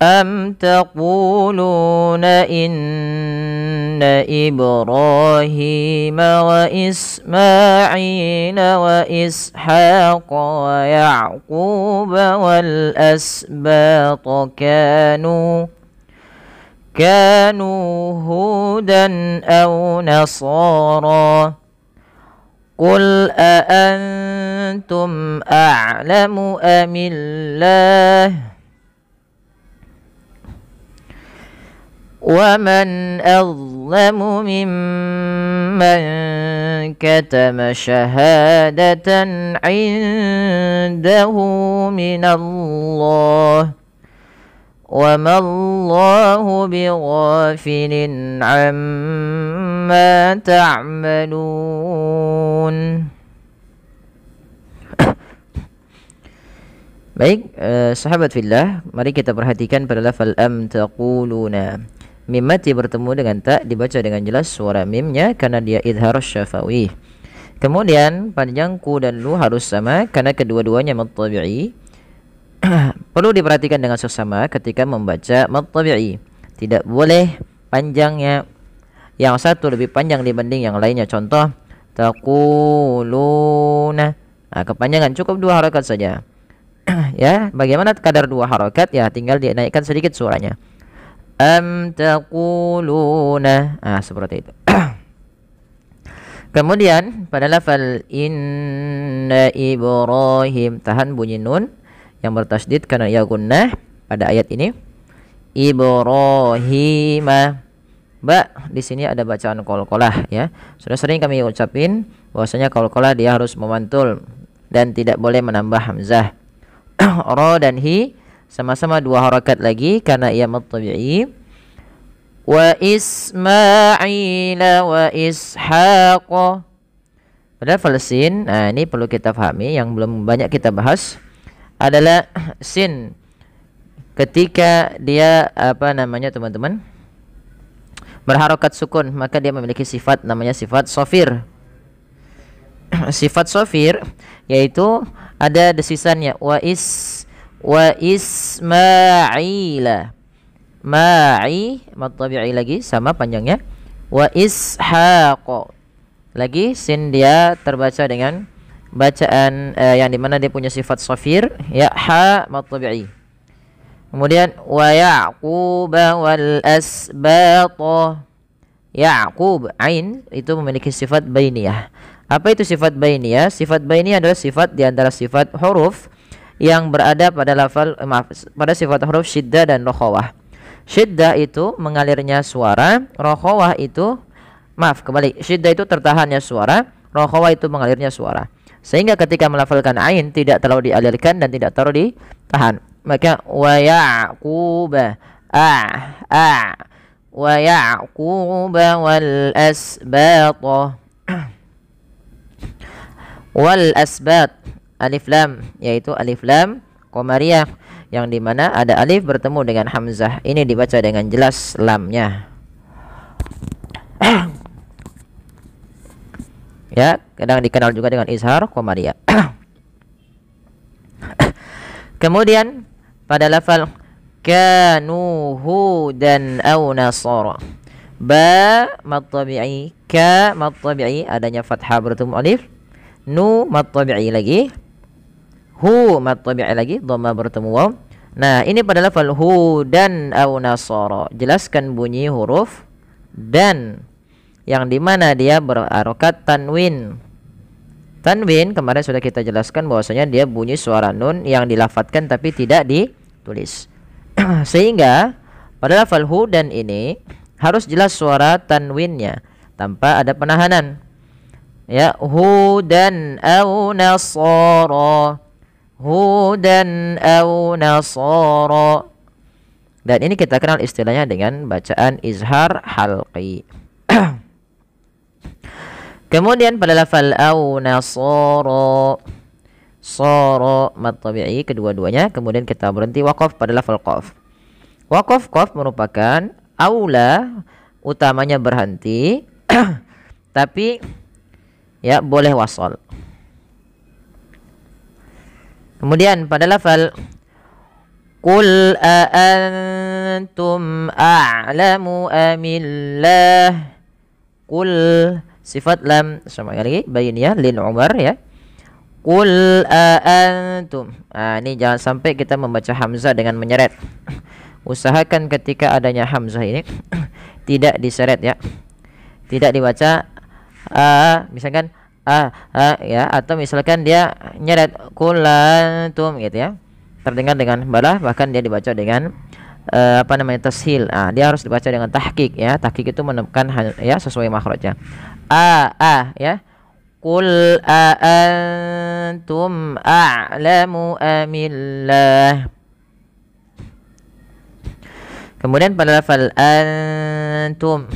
أم تقولون إن إبراهيم وإسماعيل وإسحاق ويعقوب والأسباط كانوا هودا أو نصارى قل أأنتم أعلم أم الله ومن أظلم ممن كتم شهادة عنده من الله وما الله بغافل عما تعملون. Baik, sahabat fillah, mari kita perhatikan pada lafal am taquluna. Mim mati bertemu dengan ta dibaca dengan jelas suara mimnya karena dia idhar syafawi. Kemudian panjang ku dan lu harus sama karena kedua-duanya mad tabi'i. Perlu diperhatikan dengan seksama ketika membaca mad tabi'i. Tidak boleh panjangnya yang satu lebih panjang dibanding yang lainnya. Contoh taquluna. Nah, kepanjangan cukup 2 harakat saja. Ya, bagaimana kadar 2 harakat? Ya, tinggal dinaikkan sedikit suaranya. Am taquluna. Seperti itu. Kemudian pada lafal inna Ibrahim tahan bunyi nun yang bertasydid karena ya gunnah pada ayat ini. Ibrahim. Di sini ada bacaan qalqalah ya. Sudah sering kami ucapin bahwasanya qalqalah dia harus memantul dan tidak boleh menambah hamzah. Ra dan hi sama-sama 2 harakat lagi karena ia mad tabi'i. Wa Ismail wa Ishaq. Pada lafal sin, ini perlu kita pahami yang belum banyak kita bahas adalah sin ketika dia teman-teman berharokat sukun, maka dia memiliki sifat namanya sifat sofir. Sifat sofir yaitu ada desisannya wa Ismaila. Ma'i mad tabi'i lagi sama panjangnya. Wa Ishaq. Lagi sin dia terbaca dengan bacaan yang dimana dia punya sifat sofir ya ha mad tabi'i. Kemudian wa Ya'qub wal asbat. Ya'qub ain itu memiliki sifat bainiyah. Apa itu sifat bainiyah? Sifat bainiyah adalah sifat di antara sifat huruf yang berada pada pada sifat huruf syiddah dan rokhawah. Syiddah itu mengalirnya suara, rokhawah itu syiddah itu tertahannya suara, rokhawah itu mengalirnya suara. Sehingga ketika melafalkan ain tidak terlalu dialirkan dan tidak terlalu ditahan. Maka wa Ya'qub wa Ya'qub wal asbat. Wal asbat alif lam yaitu alif lam qamariyah yang dimana ada alif bertemu dengan hamzah. Ini dibaca dengan jelas lamnya. Ya, kadang dikenal juga dengan izhar qamariyah. Kemudian pada lafal kanu hudan aw nasara. Ba mad tabi'i, ka mad tabi'i adanya fathah bertemu alif. Nu mad tabi'i lagi. Hu mad tabi'i lagi, dhamma bertemu waw. Nah, ini pada lafal hudan aw nasara. Jelaskan bunyi huruf dan yang dimana dia berharokat tanwin. Tanwin kemarin sudah kita jelaskan bahwasanya dia bunyi suara nun yang dilafatkan tapi tidak ditulis. Sehingga pada lafal hudan ini harus jelas suara tanwinnya tanpa ada penahanan. Ya, hudan aw nasara. Hudan aw nasara. Dan ini kita kenal istilahnya dengan bacaan izhar halqi. Kemudian pada lafal aw nasara, sara mad tabi'i kedua-duanya. Kemudian kita berhenti waqaf pada lafal qaf. Waqaf qaf merupakan aula utamanya berhenti tapi ya boleh wasal. Kemudian pada lafal Qul aantum a'lamu amillah. Qul sifat lam sama lagi bayiniyah lil Umar ya. Qul aantum. Ini jangan sampai kita membaca hamzah dengan menyeret. Usahakan ketika adanya hamzah ini tidak diseret ya. Tidak dibaca misalkan ya, atau misalkan dia nyeret qul antum gitu ya. Terdengar dengan balah, bahkan dia dibaca dengan tashil. Dia harus dibaca dengan tahqiq ya. Tahqiq itu menekan ya sesuai makhrajnya. Ya. Qul antum a'lamu amillah. Kemudian pada lafal antum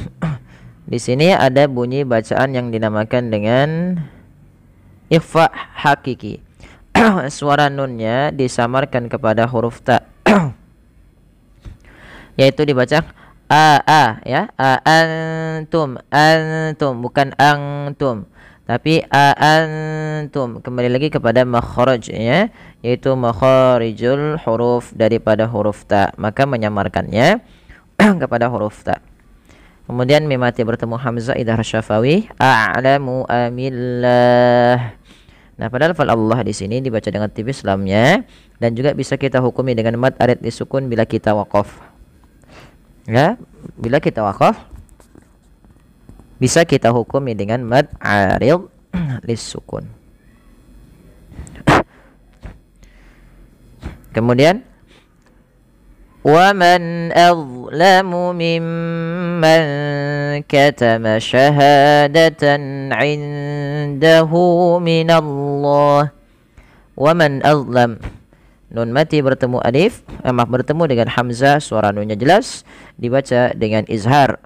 di sini ada bunyi bacaan yang dinamakan dengan ikhfa hakiki. Suara nunnya disamarkan kepada huruf ta. Yaitu dibaca ya. Antum bukan antum, tapi antum. Kembali lagi kepada makhrajnya, yaitu makharijul huruf daripada huruf ta, maka menyamarkannya kepada huruf ta. Kemudian mim mati bertemu hamzah idhar syafawi, a'lamu amillah. Nah, pada lafal Allah di sini dibaca dengan tipis lamnya, dan juga bisa kita hukumi dengan mad arid disukun bila kita waqaf. Ya, bila kita waqaf bisa kita hukumi dengan mad arid disukun. Kemudian وَمَنْ أَظْلَمُ مِمَّنْ كَتَمَ شَهَادَةً عِنْدَهُ مِنَ اللَّهِ. وَمَنْ أَظْلَمُ, nun mati bertemu alif, bertemu dengan hamzah, suara nunnya jelas, dibaca dengan izhar.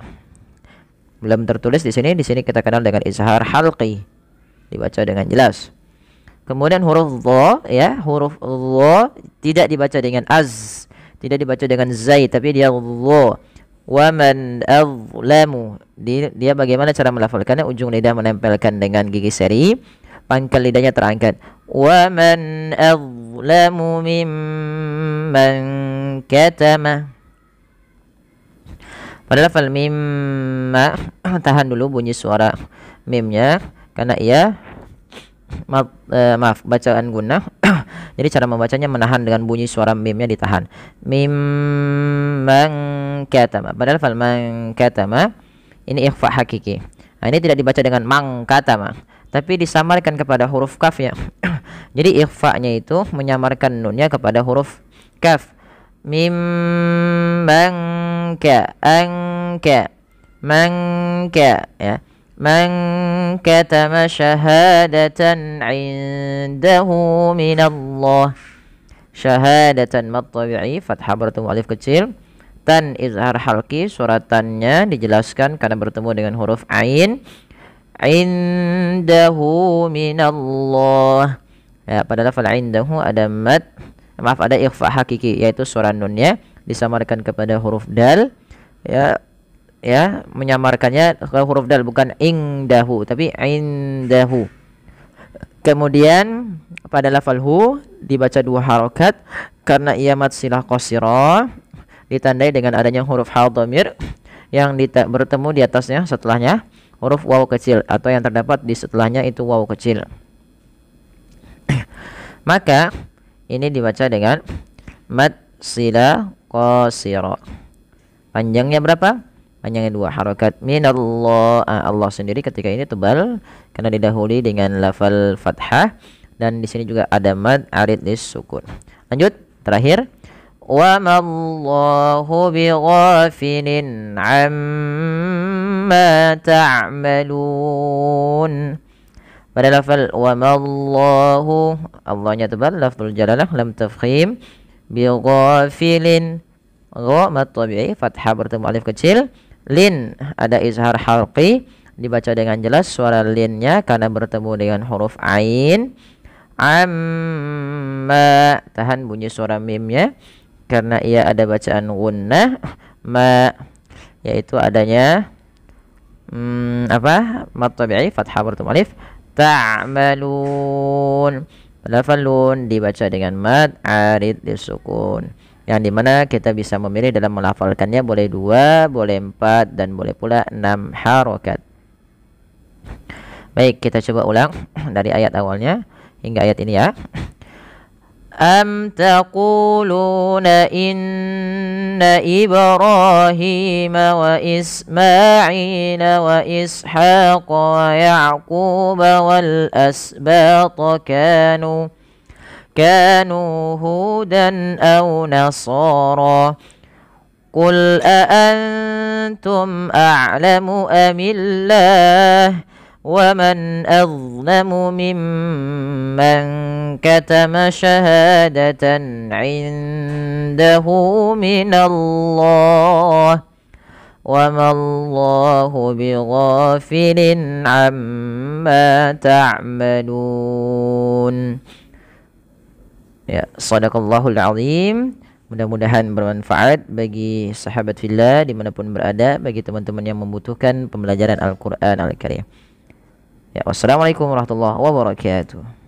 Belum tertulis di sini kita kenal dengan izhar halqi, dibaca dengan jelas. Kemudian huruf dha ya, huruf dha tidak dibaca dengan az, tidak dibaca dengan zai, tapi dia dha. Wa man azlamu, dia bagaimana cara melafalkannya? Ujung lidah menempelkan dengan gigi seri, pangkal lidahnya terangkat. Wa man azlamu mimman katama. Pada lafal mimma tahan dulu bunyi suara mimnya karena ia bacaan gunnah. Jadi cara membacanya menahan dengan bunyi suara mimnya ditahan. Mim man katama. Padahal fal man katama ini ikhfa hakiki. Nah, ini tidak dibaca dengan mang katama, tapi disamarkan kepada huruf kaf ya. Jadi ikhfa-nya itu menyamarkan nunnya kepada huruf kaf. Mim man ka angka mangka ya. Man katama syahadatan indahu minallah. Syahadatan mad tabi'i fathah bertemu alif kecil, tan izhar halqi, suratannya dijelaskan karena bertemu dengan huruf ain. Indahu minallah ya. Pada lafal indahu ada ada ikhfa hakiki, yaitu suara nunnya disamarkan kepada huruf dal ya, menyamarkannya ke huruf dal, bukan indahu tapi indahu. Kemudian pada lafal hu dibaca dua harokat karena ia mad silah qasirah, ditandai dengan adanya huruf hal dhamir yang bertemu di atasnya setelahnya huruf waw kecil, atau yang terdapat di setelahnya itu waw kecil. Maka ini dibaca dengan mad silah qasirah. Panjangnya berapa? Panjangnya dua harokat. Minallah, Allah sendiri ketika ini tebal karena didahului dengan lafal fathah, dan di sini juga ada mad arid disukun. Lanjut terakhir, wa mallahu bighafilin amma ta'malun. Pada lafal wa mallahu, Allahnya tebal, lafzul jalalah lam tafkhim, bighafilin gha mad tabi'i fathah bertemu alif kecil, lin ada izhar halqi, dibaca dengan jelas suara linnya karena bertemu dengan huruf ain. Amma tahan bunyi suara mimnya karena ia ada bacaan gunnah. Ma yaitu adanya mad tabi'i fathah bertemu alif. Ta'malun, lafal lun dibaca dengan mad arid disukun. yang dimana kita bisa memilih dalam melafalkannya, boleh 2, boleh 4, dan boleh pula 6 harokat. Baik, kita coba ulang dari ayat awalnya hingga ayat ini ya. Am taquluna inna Ibrahim wa Ismail wa Ishaq wa Ya'qub wal asbat kanu hudan aw nasara qul a'antum a'lamu amillah ومن أظلم ممن كتم شهادة عنده من الله وما الله بغافل عما تعملون. Ya, sadaqallahul azim. Mudah-mudahan bermanfaat bagi sahabat fillah dimanapun berada, bagi teman-teman yang membutuhkan pembelajaran Al-Quran Al-Karim. Ya, wassalamualaikum warahmatullahi wabarakatuh.